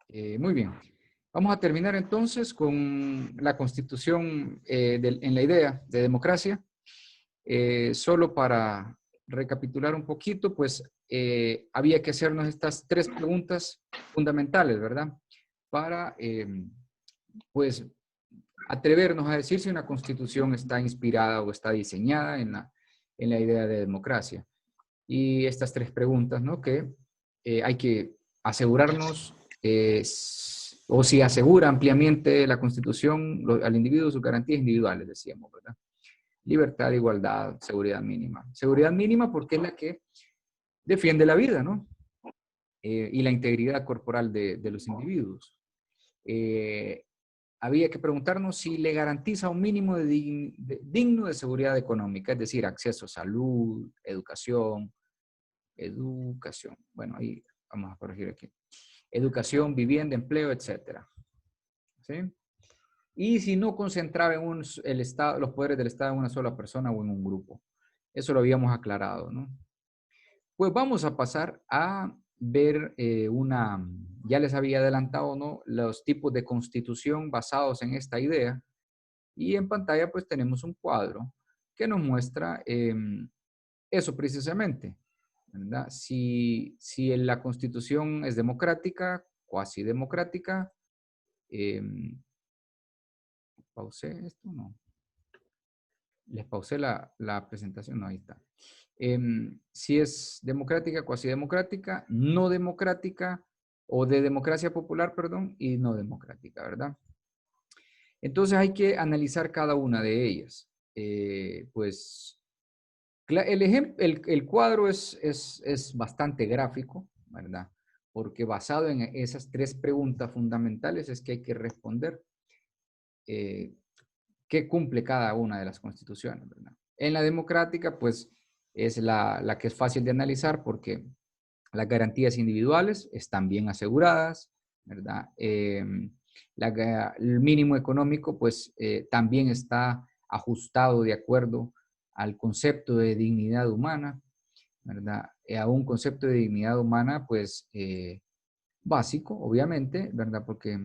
Muy bien. Vamos a terminar entonces con la constitución en la idea de democracia. Solo para recapitular un poquito, pues había que hacernos estas tres preguntas fundamentales, ¿verdad? Para, pues, atrevernos a decir si una constitución está inspirada o está diseñada en la idea de democracia. Y estas tres preguntas, ¿no? Que hay que asegurarnos, o si asegura ampliamente la Constitución al individuo sus garantías individuales, decíamos, ¿verdad? Libertad, igualdad, seguridad mínima. Seguridad mínima porque es la que defiende la vida, ¿no? Y la integridad corporal de los individuos. Eh, Había que preguntarnos si le garantiza un mínimo digno de seguridad económica, es decir, acceso a salud, educación. Bueno, ahí vamos a corregir aquí. Educación, vivienda, empleo, etcétera. ¿Sí? Y si no concentraba el Estado, los poderes del Estado en una sola persona o en un grupo. Eso lo habíamos aclarado, ¿no? Pues vamos a pasar a ver ya les había adelantado, ¿no? Los tipos de constitución basados en esta idea. Y en pantalla pues tenemos un cuadro que nos muestra eso precisamente, ¿verdad? Si la constitución es democrática, cuasi democrática, pausé esto, no. Les pausé la presentación, no, ahí está. Si es democrática, cuasi democrática, no democrática, o de democracia popular, perdón, y no democrática, ¿verdad? Entonces hay que analizar cada una de ellas. Pues el cuadro es bastante gráfico, ¿verdad? Porque basado en esas tres preguntas fundamentales es que hay que responder eh, qué cumple cada una de las constituciones, ¿verdad? En la democrática, pues, es la que es fácil de analizar porque las garantías individuales están bien aseguradas, ¿verdad? El mínimo económico, pues, también está ajustado de acuerdo al concepto de dignidad humana, ¿verdad? A un concepto de dignidad humana, pues, básico, obviamente, ¿verdad? Porque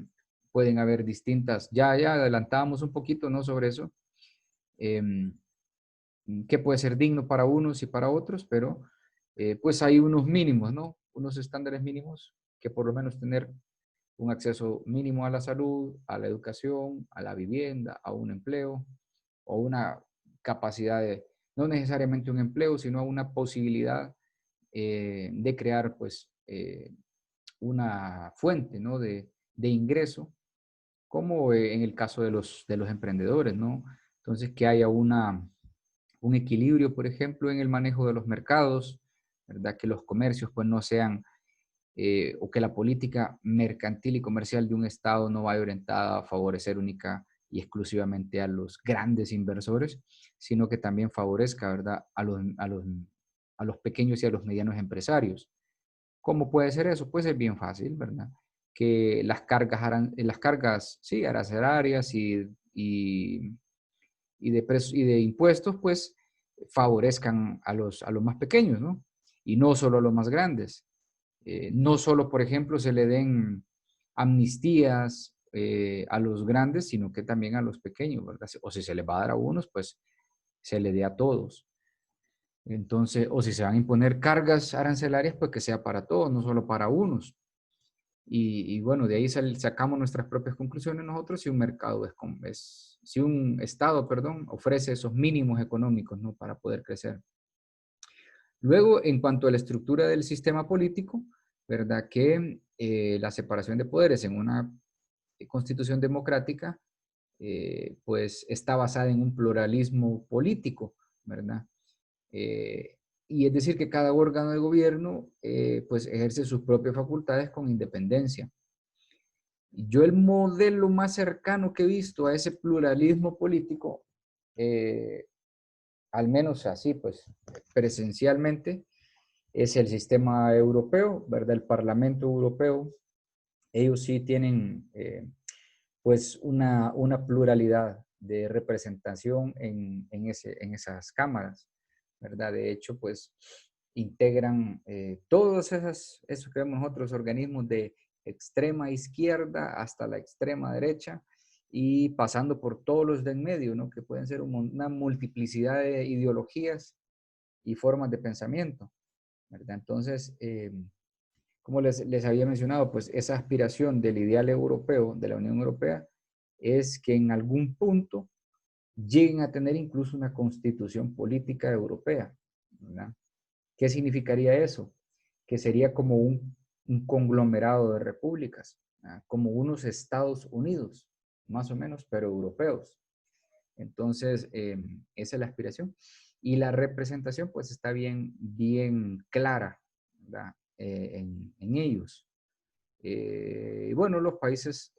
pueden haber distintas, ya adelantábamos un poquito, ¿no? Sobre eso, eh, que puede ser digno para unos y para otros, pero pues hay unos mínimos, ¿no? Unos estándares mínimos que por lo menos tener un acceso mínimo a la salud, a la educación, a la vivienda, a un empleo o una capacidad de, no necesariamente un empleo, sino una posibilidad de crear pues una fuente, ¿no? de ingreso, como en el caso de los emprendedores, ¿no? Entonces, que haya un equilibrio, por ejemplo, en el manejo de los mercados, ¿verdad? Que los comercios pues no sean, o que la política mercantil y comercial de un Estado no vaya orientada a favorecer única y exclusivamente a los grandes inversores, sino que también favorezca, ¿verdad? A los pequeños y a los medianos empresarios. ¿Cómo puede ser eso? Pues es bien fácil, ¿verdad? Que las cargas, sí, arancelarias y de impuestos, pues favorezcan a los más pequeños, ¿no? Y no solo a los más grandes. No solo, por ejemplo, se le den amnistías a los grandes, sino que también a los pequeños, ¿verdad? O si se les va a dar a unos, pues se le dé a todos. Entonces, o si se van a imponer cargas arancelarias, pues que sea para todos, no solo para unos. Y bueno, de ahí sacamos nuestras propias conclusiones nosotros si un mercado si un Estado, perdón, ofrece esos mínimos económicos, ¿no? Para poder crecer. Luego, en cuanto a la estructura del sistema político, ¿verdad? Que la separación de poderes en una constitución democrática, pues está basada en un pluralismo político, ¿verdad? Eh, y es decir, que cada órgano de gobierno, pues ejerce sus propias facultades con independencia. Yo el modelo más cercano que he visto a ese pluralismo político, eh, al menos así, pues presencialmente, es el sistema europeo, ¿verdad? El Parlamento Europeo. Ellos sí tienen, pues, una pluralidad de representación en esas cámaras, ¿verdad? De hecho, pues, integran todos esos que vemos nosotros, organismos de extrema izquierda hasta la extrema derecha y pasando por todos los de en medio, ¿no? Que pueden ser una multiplicidad de ideologías y formas de pensamiento, ¿verdad? Entonces, como les había mencionado, pues esa aspiración del ideal europeo, de la Unión Europea, es que en algún punto lleguen a tener incluso una constitución política europea, ¿verdad? ¿Qué significaría eso? Que sería como un conglomerado de repúblicas, ¿verdad? Como unos Estados Unidos, más o menos, pero europeos. Entonces, esa es la aspiración. Y la representación, pues, está bien, bien clara, ¿verdad? En ellos. Y bueno, los países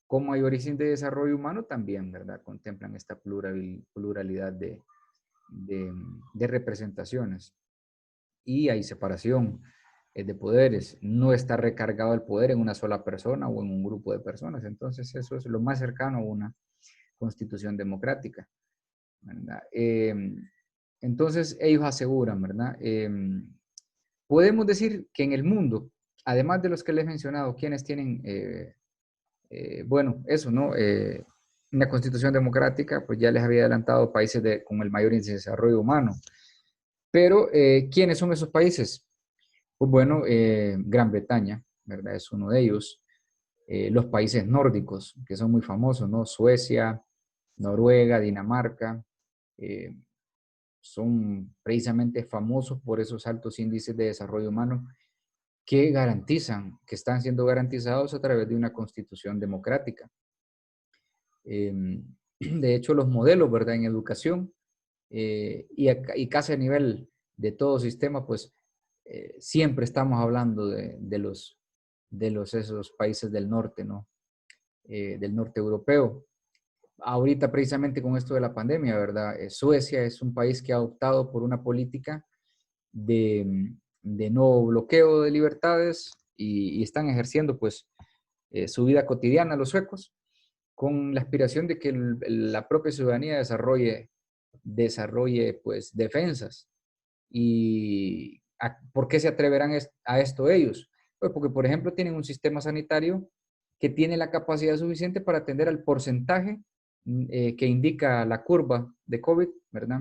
con mayor índice de desarrollo humano también, ¿verdad? Contemplan esta pluralidad de representaciones. Y hay separación de poderes. No está recargado el poder en una sola persona o en un grupo de personas. Entonces, eso es lo más cercano a una constitución democrática, ¿verdad? Entonces, ellos aseguran, ¿verdad? Podemos decir que en el mundo, además de los que les he mencionado, quienes tienen, bueno, eso, ¿no? Una constitución democrática, pues ya les había adelantado países con el mayor índice de desarrollo humano. Pero, ¿quiénes son esos países? Pues bueno, Gran Bretaña, ¿verdad? Es uno de ellos. Los países nórdicos, que son muy famosos, ¿no? Suecia, Noruega, Dinamarca, eh, son precisamente famosos por esos altos índices de desarrollo humano que garantizan, que están siendo garantizados a través de una constitución democrática. De hecho, los modelos, ¿verdad? En educación y casi a nivel de todo sistema, pues siempre estamos hablando de esos países del norte, ¿no? Del norte europeo. Ahorita precisamente con esto de la pandemia, ¿verdad? Suecia es un país que ha optado por una política de no bloqueo de libertades y están ejerciendo pues su vida cotidiana los suecos con la aspiración de que la propia ciudadanía desarrolle pues defensas. ¿Y por qué se atreverán a esto ellos? Pues porque, por ejemplo, tienen un sistema sanitario que tiene la capacidad suficiente para atender al porcentaje que indica la curva de COVID, ¿verdad?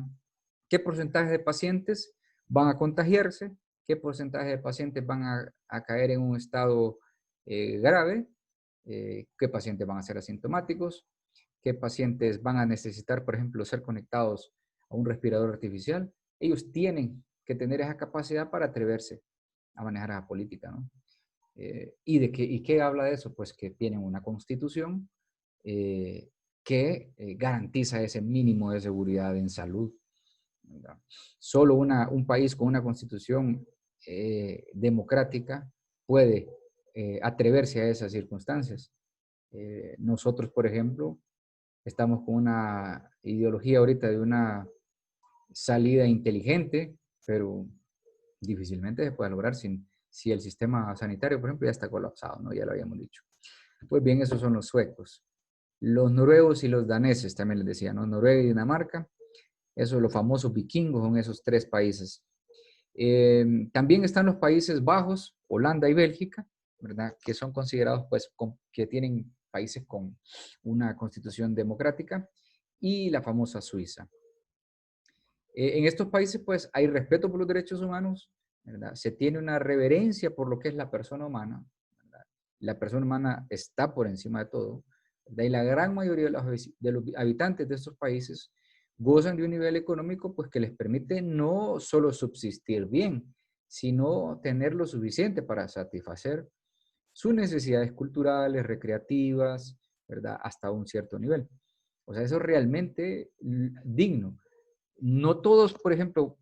¿Qué porcentaje de pacientes van a contagiarse? ¿Qué porcentaje de pacientes van a caer en un estado grave? ¿Qué pacientes van a ser asintomáticos? ¿Qué pacientes van a necesitar, por ejemplo, ser conectados a un respirador artificial? Ellos tienen que tener esa capacidad para atreverse a manejar la política, ¿no? ¿Y qué habla de eso? Pues que tienen una constitución que garantiza ese mínimo de seguridad en salud, ¿verdad? Solo un país con una constitución democrática puede atreverse a esas circunstancias. Nosotros, por ejemplo, estamos con una ideología ahorita de una salida inteligente, pero difícilmente se puede lograr si el sistema sanitario, por ejemplo, ya está colapsado, ¿no? Ya lo habíamos dicho. Pues bien, esos son los suecos. Los noruegos y los daneses, también les decía, ¿no? Noruega y Dinamarca, esos los famosos vikingos son esos tres países. También están los Países Bajos, Holanda y Bélgica, ¿verdad? Que son considerados, pues, que tienen países con una constitución democrática, y la famosa Suiza. En estos países, pues, hay respeto por los derechos humanos, ¿verdad? Se tiene una reverencia por lo que es la persona humana, ¿verdad? La persona humana está por encima de todo, ¿verdad? Y la gran mayoría de los habitantes de estos países gozan de un nivel económico, pues, que les permite no solo subsistir bien, sino tener lo suficiente para satisfacer sus necesidades culturales, recreativas, ¿verdad? Hasta un cierto nivel. O sea, eso es realmente digno. No todos, por ejemplo,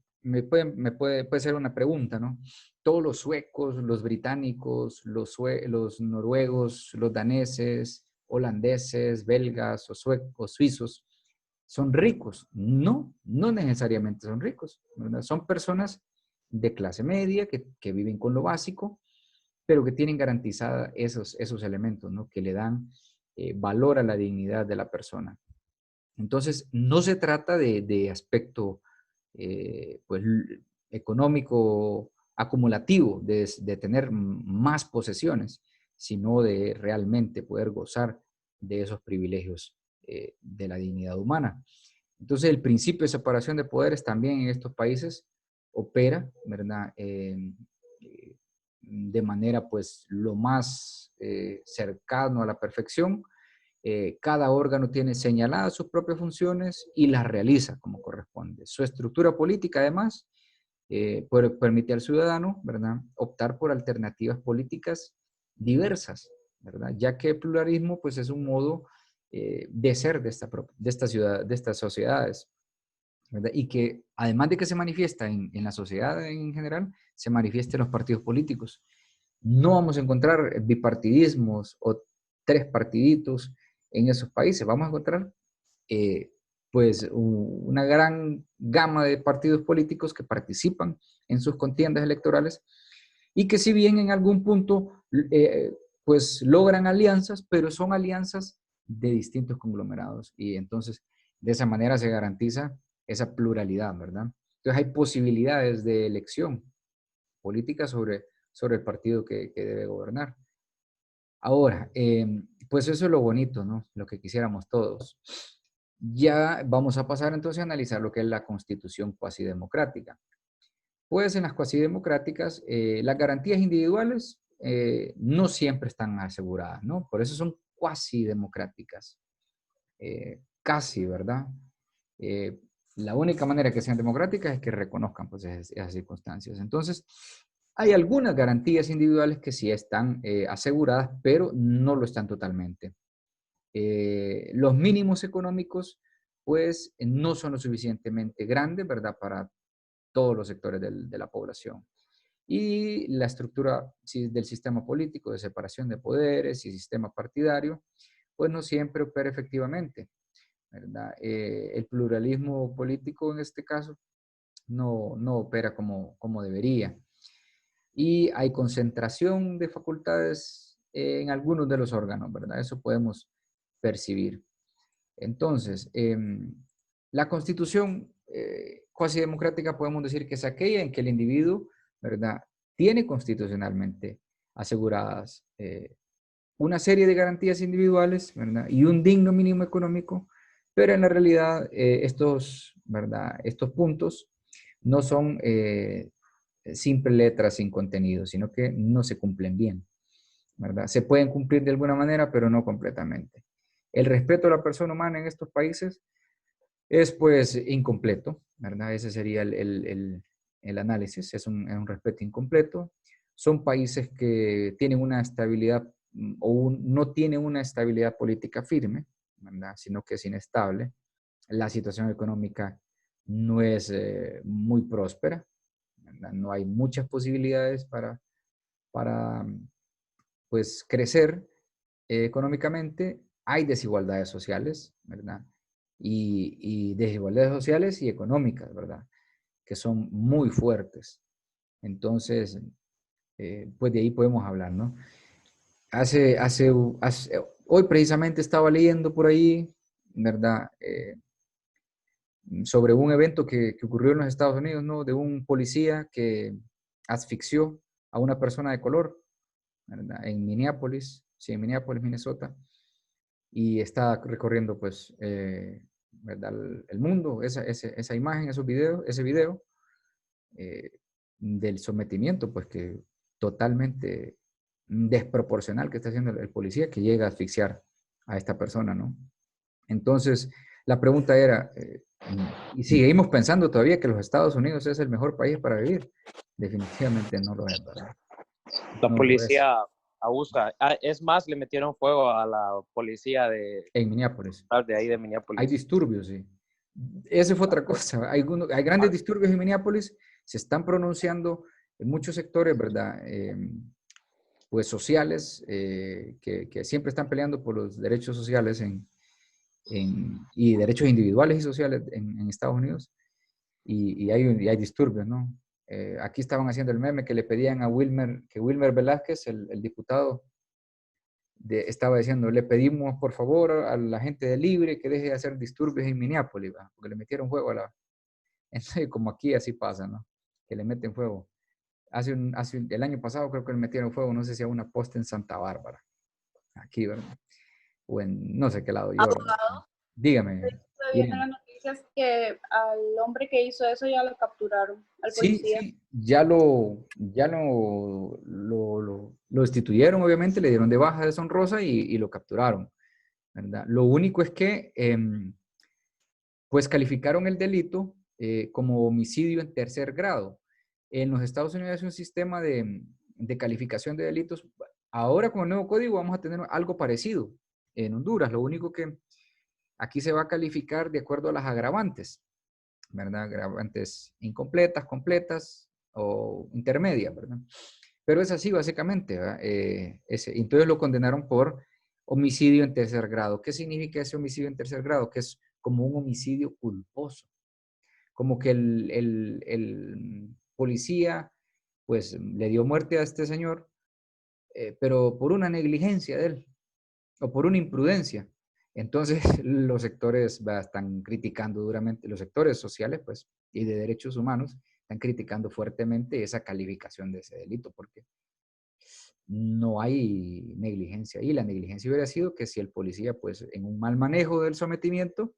puede ser una pregunta, ¿no? Todos los suecos, los británicos, los noruegos, los daneses, holandeses, belgas o suizos, ¿son ricos? No, no necesariamente son ricos, ¿verdad? Son personas de clase media que viven con lo básico, pero que tienen garantizada esos elementos, ¿no? Que le dan valor a la dignidad de la persona. Entonces, no se trata de aspecto pues, económico acumulativo de tener más posesiones, sino de realmente poder gozar de esos privilegios de la dignidad humana. Entonces, el principio de separación de poderes también en estos países opera, ¿verdad? De manera, pues, lo más cercano a la perfección. Cada órgano tiene señaladas sus propias funciones y las realiza como corresponde. Su estructura política, además, permite al ciudadano, ¿verdad?, optar por alternativas políticas diversas, ¿verdad? Ya que el pluralismo, pues, es un modo de ser de estas sociedades, ¿verdad? Y que además de que se manifiesta en la sociedad en general, se manifiesta en los partidos políticos. No vamos a encontrar bipartidismos o tres partiditos en esos países. Vamos a encontrar eh, pues una gran gama de partidos políticos que participan en sus contiendas electorales y que si bien en algún punto pues logran alianzas, pero son alianzas de distintos conglomerados y entonces de esa manera se garantiza esa pluralidad, ¿verdad? Entonces hay posibilidades de elección política sobre el partido que debe gobernar. Ahora, pues eso es lo bonito, ¿no? Lo que quisiéramos todos. Ya vamos a pasar entonces a analizar lo que es la constitución cuasi democrática. Pues en las cuasi democráticas, las garantías individuales no siempre están aseguradas, ¿no? Por eso son cuasi democráticas. Casi, ¿verdad? Eh, la única manera que sean democráticas es que reconozcan pues, esas circunstancias. Entonces, hay algunas garantías individuales que sí están aseguradas, pero no lo están totalmente. Los mínimos económicos, pues, no son lo suficientemente grandes, ¿verdad?, para todos los sectores de la población. Y la estructura del sistema político, de separación de poderes y sistema partidario, pues no siempre opera efectivamente, ¿verdad? El pluralismo político en este caso no opera como debería. Y hay concentración de facultades en algunos de los órganos, ¿verdad? Eso podemos percibir. Entonces, la constitución cuasi democrática podemos decir que es aquella en que el individuo, ¿verdad?, tiene constitucionalmente aseguradas una serie de garantías individuales, ¿verdad?, y un digno mínimo económico, pero en la realidad ¿verdad?, estos puntos no son simples letras sin contenido, sino que no se cumplen bien, ¿verdad? Se pueden cumplir de alguna manera, pero no completamente. El respeto a la persona humana en estos países es pues incompleto, ¿verdad? Ese sería el análisis, es un respeto incompleto. Son países que tienen una estabilidad no tienen una estabilidad política firme, ¿verdad?, sino que es inestable. La situación económica no es muy próspera, ¿verdad? No hay muchas posibilidades para pues, crecer económicamente. Hay desigualdades sociales, ¿verdad? Y desigualdades sociales y económicas, ¿verdad?, que son muy fuertes. Entonces, pues de ahí podemos hablar, ¿no? Hoy precisamente estaba leyendo por ahí, ¿verdad?, sobre un evento que ocurrió en los Estados Unidos, ¿no?, de un policía que asfixió a una persona de color, ¿verdad?, en Minneapolis, sí, en Minneapolis, Minnesota, y está recorriendo, pues, ¿verdad?, el mundo, esa imagen, ese video eh, del sometimiento, pues, que totalmente desproporcional que está haciendo el policía, que llega a asfixiar a esta persona, ¿no? Entonces, la pregunta era, ¿y seguimos pensando todavía que los Estados Unidos es el mejor país para vivir? Definitivamente no lo es, ¿verdad? La No lo es. policía abusa. Es más, le metieron fuego a la policía En Minneapolis. de ahí de Hay Minneapolis. disturbios, sí. Esa fue otra cosa. Hay grandes disturbios en Minneapolis. Se están pronunciando en muchos sectores, ¿verdad?, pues sociales, que siempre están peleando por los derechos sociales y derechos individuales y sociales en Estados Unidos, y hay disturbios, ¿no? Aquí estaban haciendo el meme que le pedían a Wilmer Velázquez, el diputado, estaba diciendo, le pedimos por favor a la gente de Libre que deje de hacer disturbios en Minneapolis, ¿va?, porque le metieron fuego a la... Entonces, como aquí así pasa, ¿no?, que le meten fuego el año pasado creo que le metieron fuego, no sé si a una posta en Santa Bárbara, aquí, ¿verdad? O en no sé qué lado yo, ¿verdad? Abogado, Dígame, estoy viendo en Irene. las noticias que al hombre que hizo eso ya lo capturaron, al Sí, policía. sí, ya lo destituyeron, obviamente, le dieron de baja deshonrosa y lo capturaron, ¿verdad? Lo único es que, pues, calificaron el delito como homicidio en tercer grado. En los Estados Unidos hay un sistema de calificación de delitos. Ahora con el nuevo código vamos a tener algo parecido en Honduras. Lo único que aquí se va a calificar de acuerdo a las agravantes, ¿verdad? Agravantes incompletas, completas o intermedias, ¿verdad? Pero es así básicamente, ¿verdad? Entonces lo condenaron por homicidio en tercer grado. ¿Qué significa ese homicidio en tercer grado? Que es como un homicidio culposo, como que el policía pues le dio muerte a este señor, pero por una negligencia de él o por una imprudencia. Entonces los sectores están criticando duramente, los sectores sociales pues y de derechos humanos están criticando fuertemente esa calificación de ese delito porque no hay negligencia ahí. La negligencia hubiera sido que si el policía pues en un mal manejo del sometimiento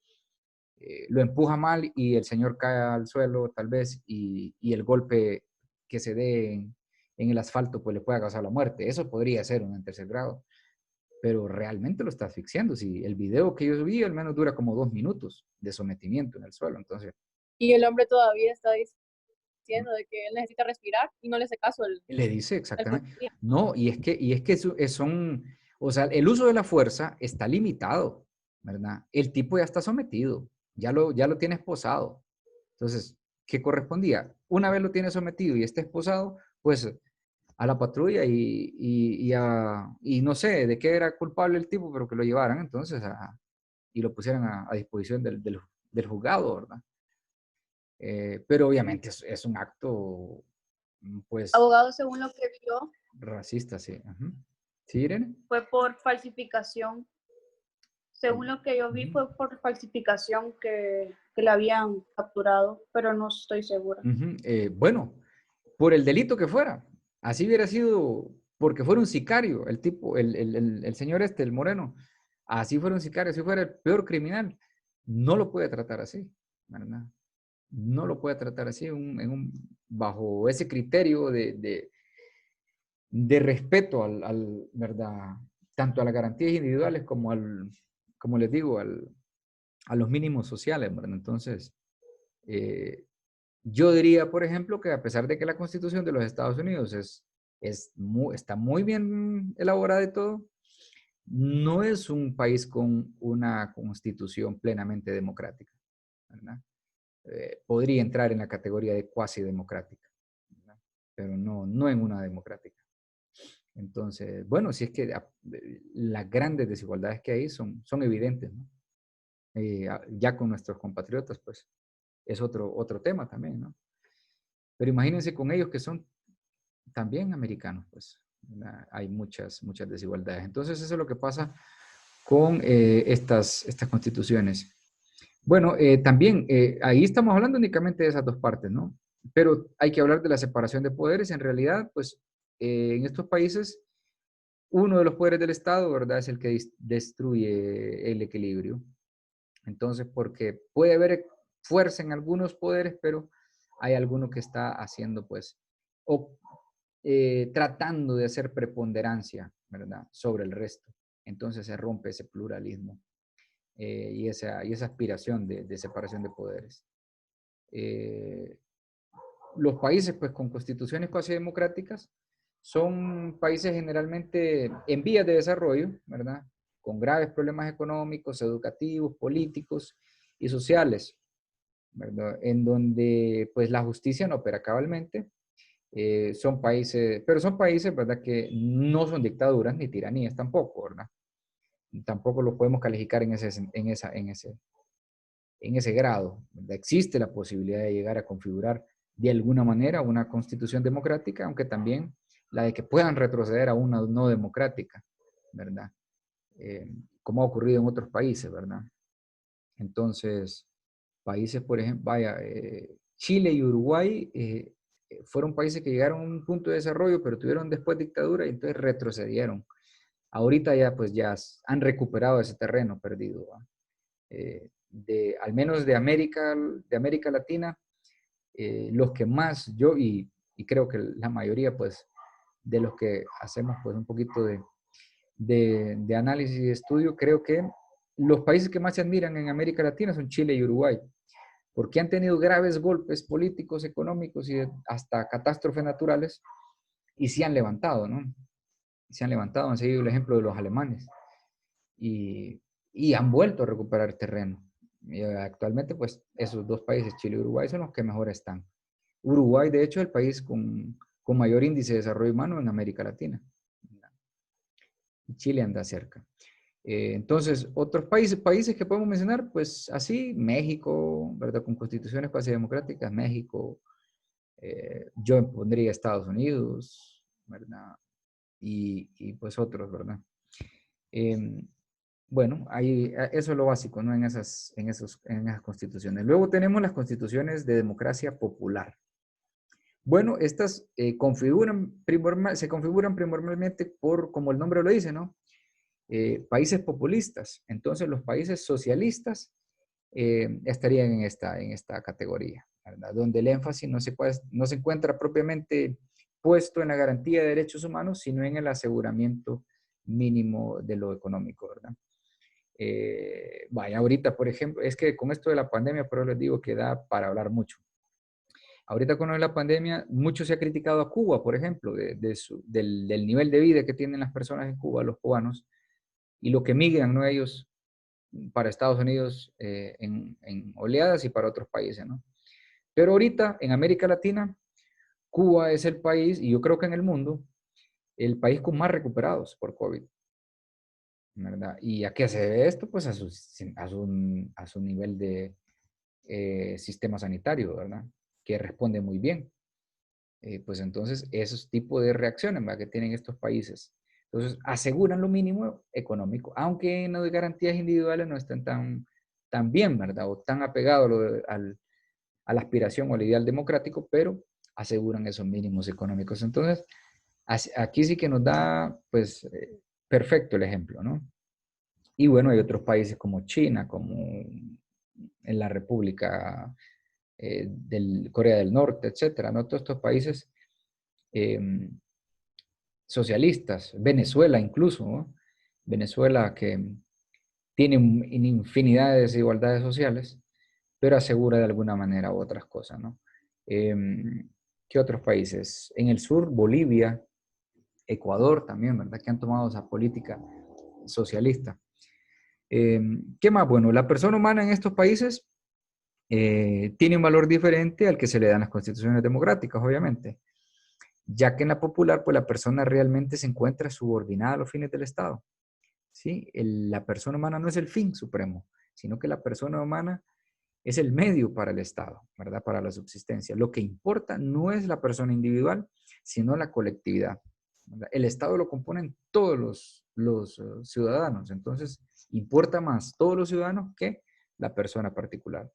lo empuja mal y el señor cae al suelo tal vez y el golpe que se dé en el asfalto pues le pueda causar la muerte. Eso podría ser un en tercer grado, pero realmente lo está asfixiando. Si el video que yo vi al menos dura como 2 minutos de sometimiento en el suelo, entonces Y el hombre todavía está diciendo de que él necesita respirar y no le hace caso le dice el exactamente. policía. No, y es que son, o sea, el uso de la fuerza está limitado, ¿verdad? El tipo ya está sometido, ya lo tiene esposado. Entonces, ¿qué correspondía? Una vez lo tiene sometido y está esposado, pues a la patrulla y no sé de qué era culpable el tipo, pero que lo llevaran entonces y lo pusieran a disposición del juzgado, ¿verdad? Pero obviamente es un acto, pues, Abogado, según lo que vio, racista, sí. Ajá. ¿Sí, Irene? fue por falsificación. Según lo que yo vi, Ujú. fue por falsificación que le habían capturado, pero no estoy segura. Ujú. Bueno, por el delito que fuera. Así hubiera sido porque fuera un sicario, el tipo, el señor el moreno. Así fuera un sicario, así fuera el peor criminal. No lo puede tratar así, ¿verdad? No lo puede tratar así bajo ese criterio de respeto ¿verdad? Tanto a las garantías individuales como les digo, a los mínimos sociales, ¿verdad? Entonces, eh, yo diría, por ejemplo, que a pesar de que la Constitución de los Estados Unidos está muy bien elaborada y todo, no es un país con una constitución plenamente democrática, ¿verdad? Podría entrar en la categoría de cuasi democrática, ¿verdad? Pero no en una democrática. Entonces, bueno, si es que las grandes desigualdades que hay son evidentes, ¿no? Ya con nuestros compatriotas, pues es otro tema también, ¿no? Pero imagínense con ellos que son también americanos, pues hay muchas desigualdades. Entonces eso es lo que pasa con estas constituciones. Bueno, también ahí estamos hablando únicamente de esas dos partes, ¿no? Pero hay que hablar de la separación de poderes. En realidad, pues en estos países, uno de los poderes del Estado, ¿verdad? Es el que destruye el equilibrio. Entonces, porque puede haber fuerza en algunos poderes, pero hay alguno que está haciendo, pues, o tratando de hacer preponderancia, ¿verdad?, sobre el resto. Entonces se rompe ese pluralismo y esa aspiración de separación de poderes. Eh, los países, pues, con constituciones cuasi democráticas son países generalmente en vías de desarrollo, ¿verdad?, con graves problemas económicos, educativos, políticos y sociales, ¿verdad?, en donde, pues, la justicia no opera cabalmente. Son países, pero son países, ¿verdad?, que no son dictaduras ni tiranías tampoco, ¿verdad? Tampoco lo podemos calificar en ese grado, ¿verdad? Existe la posibilidad de llegar a configurar de alguna manera una constitución democrática, aunque también la de que puedan retroceder a una no democrática, ¿verdad? Como ha ocurrido en otros países, ¿verdad? Entonces, países, por ejemplo, vaya, Chile y Uruguay fueron países que llegaron a un punto de desarrollo, pero tuvieron después dictadura y entonces retrocedieron. Ahorita ya pues ya han recuperado ese terreno perdido, ¿va? Al menos de América Latina, los que más yo, y creo que la mayoría pues de los que hacemos pues un poquito de análisis y de estudio, creo que los países que más se admiran en América Latina son Chile y Uruguay, porque han tenido graves golpes políticos, económicos y hasta catástrofes naturales, y se han levantado, ¿no? Se han levantado, han seguido el ejemplo de los alemanes, y han vuelto a recuperar terreno. Y actualmente, pues, esos dos países, Chile y Uruguay, son los que mejor están. Uruguay, de hecho, es el país con mayor índice de desarrollo humano en América Latina. Y Chile anda cerca. Entonces, otros países que podemos mencionar, pues así, México, ¿verdad? Con constituciones cuasi democráticas, México, yo pondría Estados Unidos, ¿verdad? Y pues otros, ¿verdad? Bueno, eso es lo básico, ¿no? En esas constituciones. Luego tenemos las constituciones de democracia popular. Bueno, estas se configuran primordialmente por, como el nombre lo dice, ¿no? Países populistas. Entonces, los países socialistas estarían en esta categoría, ¿verdad? Donde el énfasis no se encuentra propiamente puesto en la garantía de derechos humanos, sino en el aseguramiento mínimo de lo económico, ¿verdad? Vaya, ahorita, por ejemplo, es que con esto de la pandemia, pero les digo que da para hablar mucho. Ahorita con la pandemia, mucho se ha criticado a Cuba, por ejemplo, del nivel de vida que tienen las personas en Cuba, los cubanos, y lo que migran, ¿no? Ellos para Estados Unidos en oleadas y para otros países, ¿no? Pero ahorita en América Latina, Cuba es el país, y yo creo que en el mundo, el país con más recuperados por COVID, ¿verdad? ¿Y a qué se debe esto? Pues a su nivel de sistema sanitario, ¿verdad? Que responde muy bien. Pues entonces, esos tipos de reacciones, ¿verdad? Que tienen estos países. Entonces, aseguran lo mínimo económico, aunque en las garantías individuales no estén tan bien, ¿verdad? O tan apegados a la aspiración o al ideal democrático, pero aseguran esos mínimos económicos. Entonces, aquí sí que nos da, pues, perfecto el ejemplo, ¿no? Y bueno, hay otros países como China, como en la República del Corea del Norte, etcétera, ¿no? Todos estos países socialistas, Venezuela incluso, ¿no? Venezuela que tiene una infinidad de desigualdades sociales, pero asegura de alguna manera otras cosas, ¿no? ¿Qué otros países? En el sur, Bolivia, Ecuador también, ¿verdad? Que han tomado esa política socialista. ¿Qué más? Bueno, la persona humana en estos países tiene un valor diferente al que se le dan las constituciones democráticas, obviamente, ya que en la popular, pues la persona realmente se encuentra subordinada a los fines del Estado. ¿Sí? La persona humana no es el fin supremo, sino que la persona humana es el medio para el Estado, ¿verdad? Para la subsistencia. Lo que importa no es la persona individual, sino la colectividad, ¿verdad? El Estado lo componen todos los ciudadanos, entonces importa más todos los ciudadanos que la persona particular,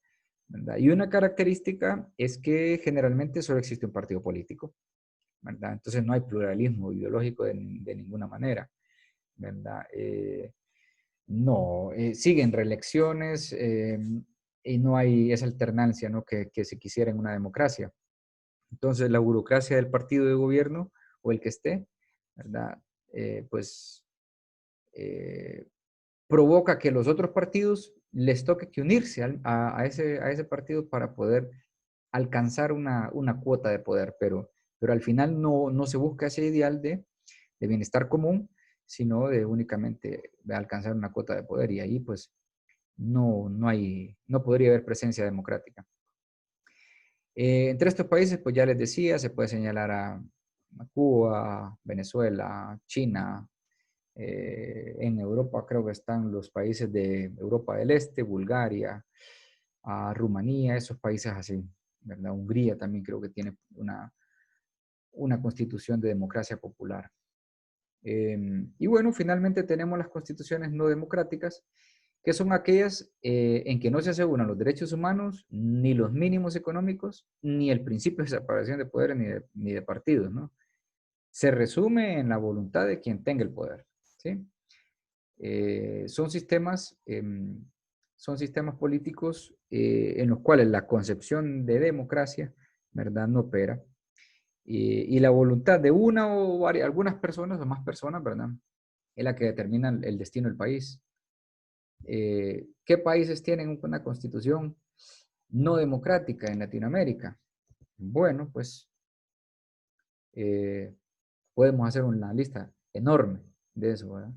¿verdad? Y una característica es que generalmente solo existe un partido político, ¿verdad? Entonces no hay pluralismo ideológico de ninguna manera, ¿verdad? No, siguen reelecciones y no hay esa alternancia, ¿no? que se quisiera en una democracia. Entonces la burocracia del partido de gobierno o el que esté, ¿verdad? Pues provoca que los otros partidos les toque que unirse a ese partido para poder alcanzar una cuota de poder, pero al final no se busca ese ideal de bienestar común, sino de únicamente de alcanzar una cuota de poder, y ahí pues no podría haber presencia democrática. Entre estos países, pues ya les decía, se puede señalar a Cuba, Venezuela, China. En Europa creo que están los países de Europa del Este, Bulgaria, Rumanía, esos países así, ¿verdad? Hungría también creo que tiene una constitución de democracia popular. Y bueno, finalmente tenemos las constituciones no democráticas, que son aquellas en que no se aseguran los derechos humanos, ni los mínimos económicos, ni el principio de separación de poderes, ni de partidos, ¿no? Se resume en la voluntad de quien tenga el poder, ¿sí? Son sistemas políticos en los cuales la concepción de democracia, ¿verdad?, no opera. Y la voluntad de una o varias, algunas personas o más personas, ¿verdad?, es la que determina el destino del país. ¿Qué países tienen una constitución no democrática en Latinoamérica? Bueno, pues podemos hacer una lista enorme de eso, ¿verdad?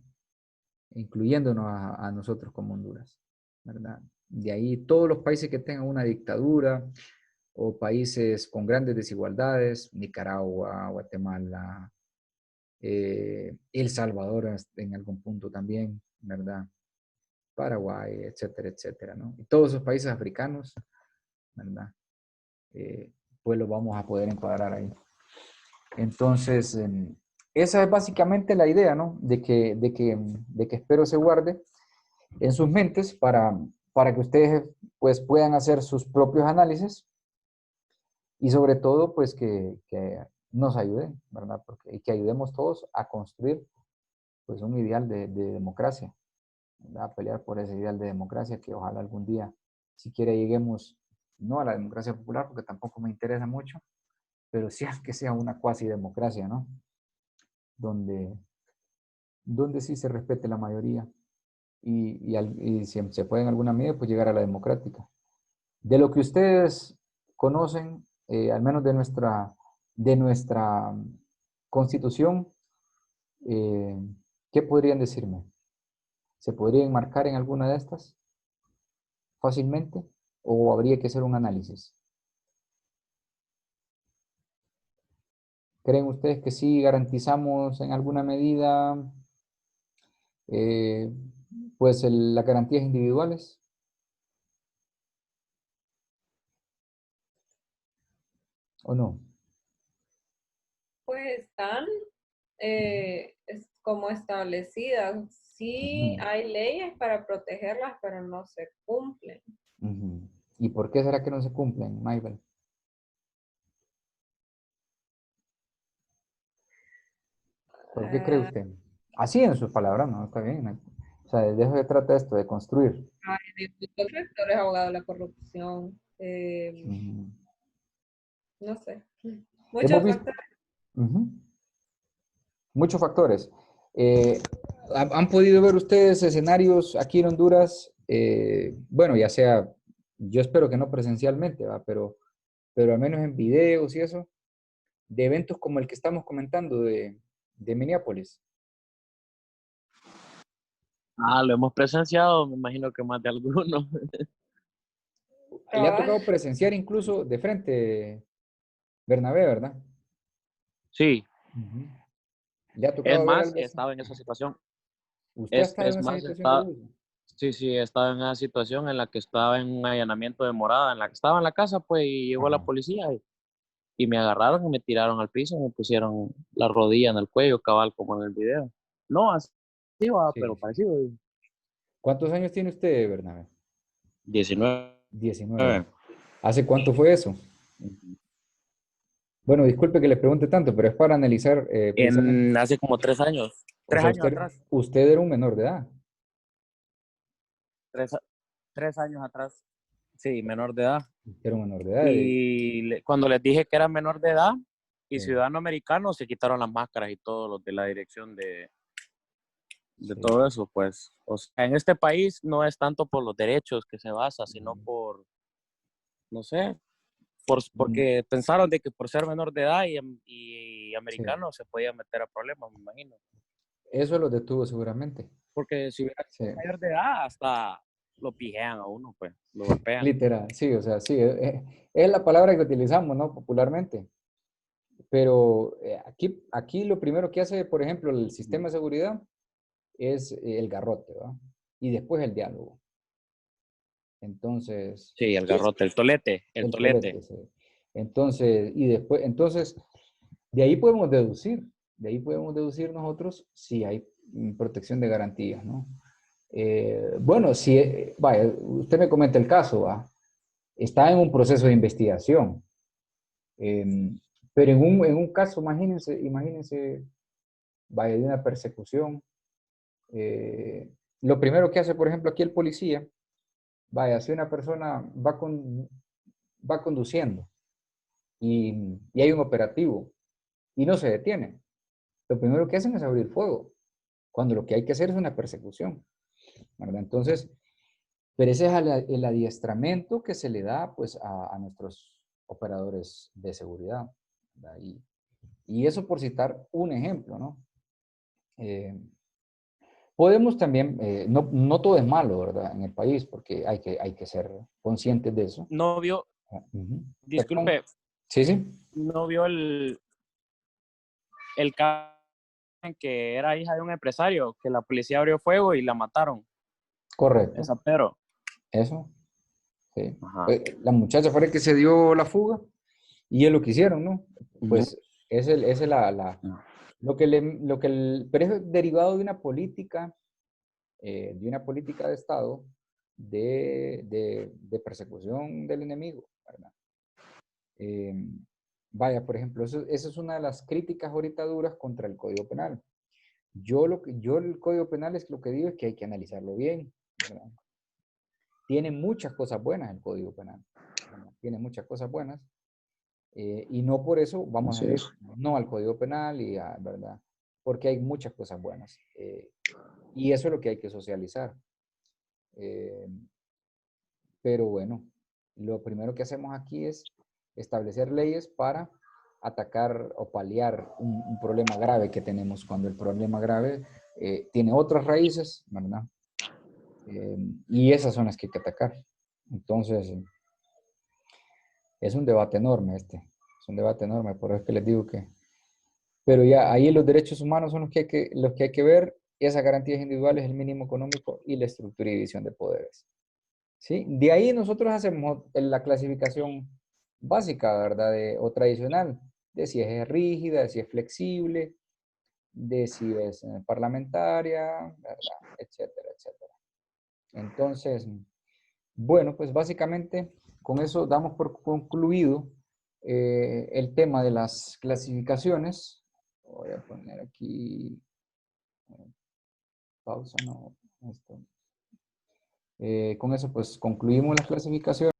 Incluyéndonos a nosotros como Honduras, ¿verdad? De ahí todos los países que tengan una dictadura o países con grandes desigualdades, Nicaragua, Guatemala, El Salvador en algún punto también, ¿verdad? Paraguay, etcétera, etcétera, ¿no? Y todos esos países africanos, ¿verdad? Pues los vamos a poder encuadrar ahí. Entonces, esa es básicamente la idea, ¿no? De que espero se guarde en sus mentes para que ustedes pues puedan hacer sus propios análisis y sobre todo pues que nos ayuden, ¿verdad? Y que ayudemos todos a construir pues un ideal de democracia, ¿verdad? A pelear por ese ideal de democracia que ojalá algún día, si quiere, lleguemos no a la democracia popular, porque tampoco me interesa mucho, pero sí a que sea una cuasi democracia, ¿no? Donde, donde sí se respete la mayoría y si se puede en alguna medida, pues llegar a la democrática. De lo que ustedes conocen, al menos de nuestra constitución, ¿qué podrían decirme? ¿Se podría enmarcar en alguna de estas fácilmente o habría que hacer un análisis? ¿Creen ustedes que sí garantizamos en alguna medida eh, pues las garantías individuales o no? Pues están como establecidas. Sí Ujú, hay leyes para protegerlas, pero no se cumplen. ujú. ¿Y por qué será que no se cumplen, Maybel? ¿Por qué cree Ah, usted? Así en sus palabras, ¿no? Está bien, ¿no? O sea, de eso se trata esto, de construir. hay muchos sectores abogados de la corrupción, Ujú. no sé, Hemos muchos visto factores. ujú, muchos factores. Eh, ¿Han podido ver ustedes escenarios aquí en Honduras? Bueno, ya sea, yo espero que no presencialmente, ¿va? Pero al menos en videos y eso, de eventos como el que estamos comentando de Minneapolis. Ah, lo hemos presenciado, me imagino que más de alguno. Le ha Cabal. tocado presenciar incluso de frente, Bernabé, ¿verdad? Sí, Ujú. Le ha es tocado ver más, algo así. estaba en esa situación. ¿Usted ha estado en Es esa más, situación de uso? sí, sí, estaba en esa situación en la que estaba en un allanamiento de morada, en la que estaba en la casa, pues, y llegó la Ajá. policía y me agarraron y me tiraron al piso, me pusieron la rodilla en el cuello, cabal, como en el video. No así va, Sí, pero sí. parecido. ¿Cuántos años tiene usted, Bernabé? 19. 19. ¿Hace cuánto fue eso? Bueno, disculpe que le pregunte tanto, pero es para analizar precisamente. Hace como 3 años. O Tres sea, años usted, atrás. usted era un menor de edad. Tres, 3 años atrás. Sí, menor de edad. Era un menor de edad. Y cuando les dije que era menor de edad y Sí, ciudadano americano, se quitaron las máscaras y todos los de la dirección de sí. todo eso, pues. O sea, en este país no es tanto por los derechos que se basa, sino Ujú. por, no sé, Mm, porque pensaron de que por ser menor de edad y sí. americano se podía meter a problemas, me imagino. Eso lo detuvo seguramente. Porque si hubiera Sí. sido mayor de edad, hasta lo pijean a uno, pues, lo golpean. Literal, sí, o sea, sí, es la palabra que utilizamos, ¿no? Popularmente. Pero aquí lo primero que hace, por ejemplo, el sistema de seguridad es el garrote, ¿va? Y después el diálogo. Entonces, Sí, el garrote, el tolete, el el tolete. tolete, sí. Entonces, y después, entonces, de ahí podemos deducir, nosotros si hay protección de garantías, ¿no? Bueno, si, vaya, usted me comenta el caso, ¿va? Está en un proceso de investigación. Pero en un caso, imagínense, vaya, de una persecución. Lo primero que hace, por ejemplo, aquí el policía, vaya, si una persona va conduciendo y hay un operativo y no se detiene, lo primero que hacen es abrir fuego, cuando lo que hay que hacer es una persecución, ¿verdad? Entonces, pero ese es el adiestramiento que se le da pues a nuestros operadores de seguridad, ¿verdad? Y eso por citar un ejemplo, ¿no? Podemos también, no todo es malo, ¿verdad? En el país, porque hay que ser conscientes de eso. No vio, Ujú. disculpe, Sí, sí, no vio el caso en que era hija de un empresario, que la policía abrió fuego y la mataron. correcto. Esa pero. Eso, sí. Ajá. La muchacha fue la que se dio la fuga y es lo que hicieron, ¿no? Ujú. Pues es pero es derivado de una política de Estado de persecución del enemigo, ¿verdad? Eh, vaya, por ejemplo, esa es una de las críticas ahorita duras contra el Código Penal. Yo el Código Penal es lo que digo es que hay que analizarlo bien, ¿verdad? Tiene muchas cosas buenas el Código Penal, ¿verdad? Tiene muchas cosas buenas, y no por eso vamos a Así decir es. no al Código Penal, ¿verdad? Porque hay muchas cosas buenas, y eso es lo que hay que socializar. Eh, pero bueno, lo primero que hacemos aquí es establecer leyes para atacar o paliar un problema grave que tenemos, cuando el problema grave tiene otras raíces, ¿verdad? Y esas son las que hay que atacar. Entonces, es un debate enorme es un debate enorme, por eso es que les digo que, pero ya ahí los derechos humanos son los que hay que ver, esas garantías individuales, el mínimo económico y la estructura y división de poderes. ¿Sí? De ahí nosotros hacemos la clasificación básica, ¿verdad? O tradicional, de si es rígida, de si es flexible, de si es parlamentaria, ¿verdad? Etcétera, etcétera. Entonces, bueno, pues básicamente con eso damos por concluido el tema de las clasificaciones. Voy a poner aquí pausa, no, esto. Con eso pues concluimos las clasificaciones.